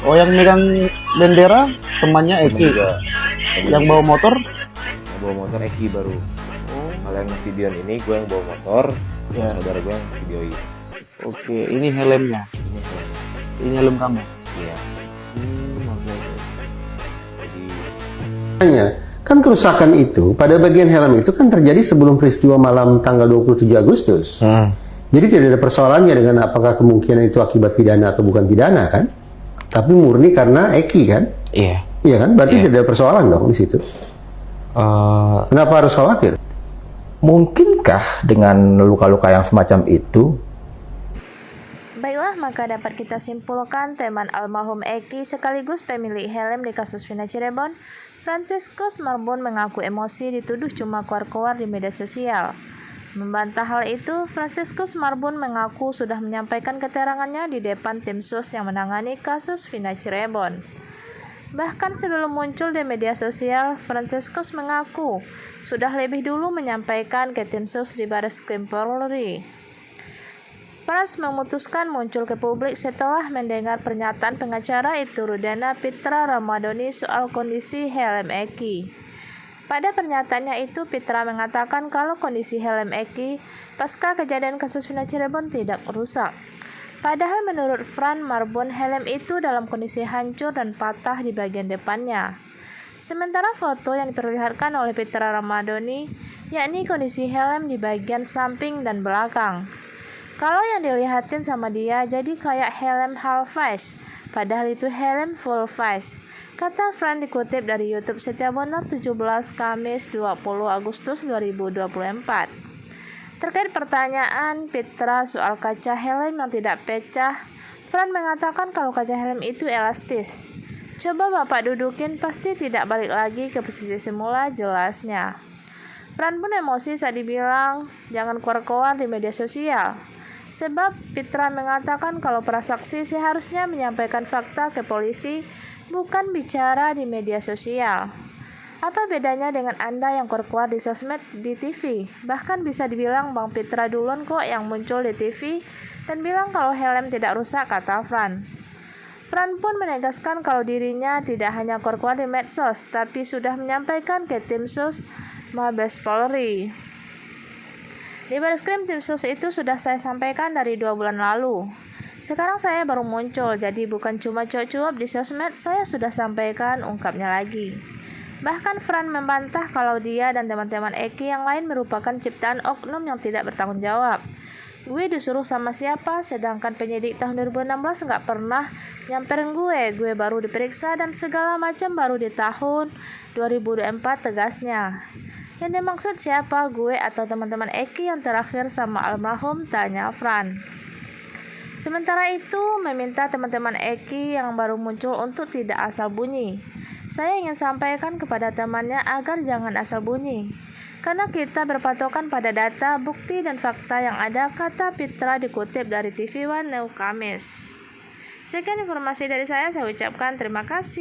Oh, yang megang bendera temannya Eki. Juga. Yang bawa motor? Yang bawa motor Eki baru. Oh, Kalau yang videoin ini gue yang bawa motor, ya. saudara gue yang videoin. Oke, ini helmnya. Ini helm. Ini helm kamu. Iya. Oke. Jadi Makanya, kan kerusakan itu pada bagian helm itu kan terjadi sebelum peristiwa malam tanggal 27 Agustus. Jadi tidak ada persoalannya dengan apakah kemungkinan itu akibat pidana atau bukan pidana kan? Tapi murni karena Eki kan? Iya. Iya kan? Berarti tidak ada persoalan dong di situ. Kenapa harus khawatir? Mungkinkah dengan luka-luka yang semacam itu? Baiklah, maka dapat kita simpulkan teman almarhum Eki sekaligus pemilik helm di kasus Vina Cirebon, Franciscus Marbun mengaku emosi dituduh cuma koar-koar di media sosial. Membantah hal itu, Franciscus Marbun mengaku sudah menyampaikan keterangannya di depan tim sus yang menangani kasus Vina Cirebon. Bahkan sebelum muncul di media sosial, Franciscus mengaku sudah lebih dulu menyampaikan ke tim sus di Barreskrim Polri. Frans memutuskan muncul ke publik setelah mendengar pernyataan pengacara Ibtu Rudana Pitra Ramadhani soal kondisi helm Eki. Pada pernyataannya itu, Pitra mengatakan kalau kondisi helm Eki pasca kejadian kasus Vina Cirebon tidak rusak. Padahal menurut Fran Marbun, helm itu dalam kondisi hancur dan patah di bagian depannya. Sementara foto yang diperlihatkan oleh Pitra Ramadhani, yakni kondisi helm di bagian samping dan belakang. Kalau yang dilihatin sama dia jadi kayak helm half face, padahal itu helm full face, kata Fran dikutip dari YouTube Setia Bonar 17 Kamis 20 Agustus 2024. Terkait pertanyaan Pitra soal kaca helm yang tidak pecah, Fran mengatakan kalau kaca helm itu elastis. Coba Bapak dudukin, pasti tidak balik lagi ke posisi semula, jelasnya. Fran pun emosi saat dibilang jangan keluar-keluar di media sosial. Sebab Pitra mengatakan kalau para saksi seharusnya menyampaikan fakta ke polisi, bukan bicara di media sosial. Apa bedanya dengan Anda yang keluar di sosmed di TV? Bahkan bisa dibilang Bang Pitra duluan kok yang muncul di TV dan bilang kalau helm tidak rusak, kata Fran. Fran pun menegaskan kalau dirinya tidak hanya keluar di medsos, tapi sudah menyampaikan ke tim sus Mabes Polri. Di Barreskrim tim sus itu sudah saya sampaikan dari 2 bulan lalu. Sekarang saya baru muncul, jadi bukan cuma cuap-cuap di sosmed, saya sudah sampaikan, ungkapnya lagi. Bahkan Fran membantah kalau dia dan teman-teman Eki yang lain merupakan ciptaan oknum yang tidak bertanggung jawab. Gue disuruh sama siapa, sedangkan penyidik tahun 2016 nggak pernah nyamperin gue baru diperiksa dan segala macam baru di tahun 2024, tegasnya. Yang dimaksud siapa, gue atau teman-teman Eki yang terakhir sama almarhum, tanya Fran. Sementara itu, meminta teman-teman Eki yang baru muncul untuk tidak asal bunyi. Saya ingin sampaikan kepada temannya agar jangan asal bunyi. Karena kita berpatokan pada data, bukti, dan fakta yang ada, kata Pitra dikutip dari TV One New Kamis. Sekian informasi dari saya ucapkan terima kasih.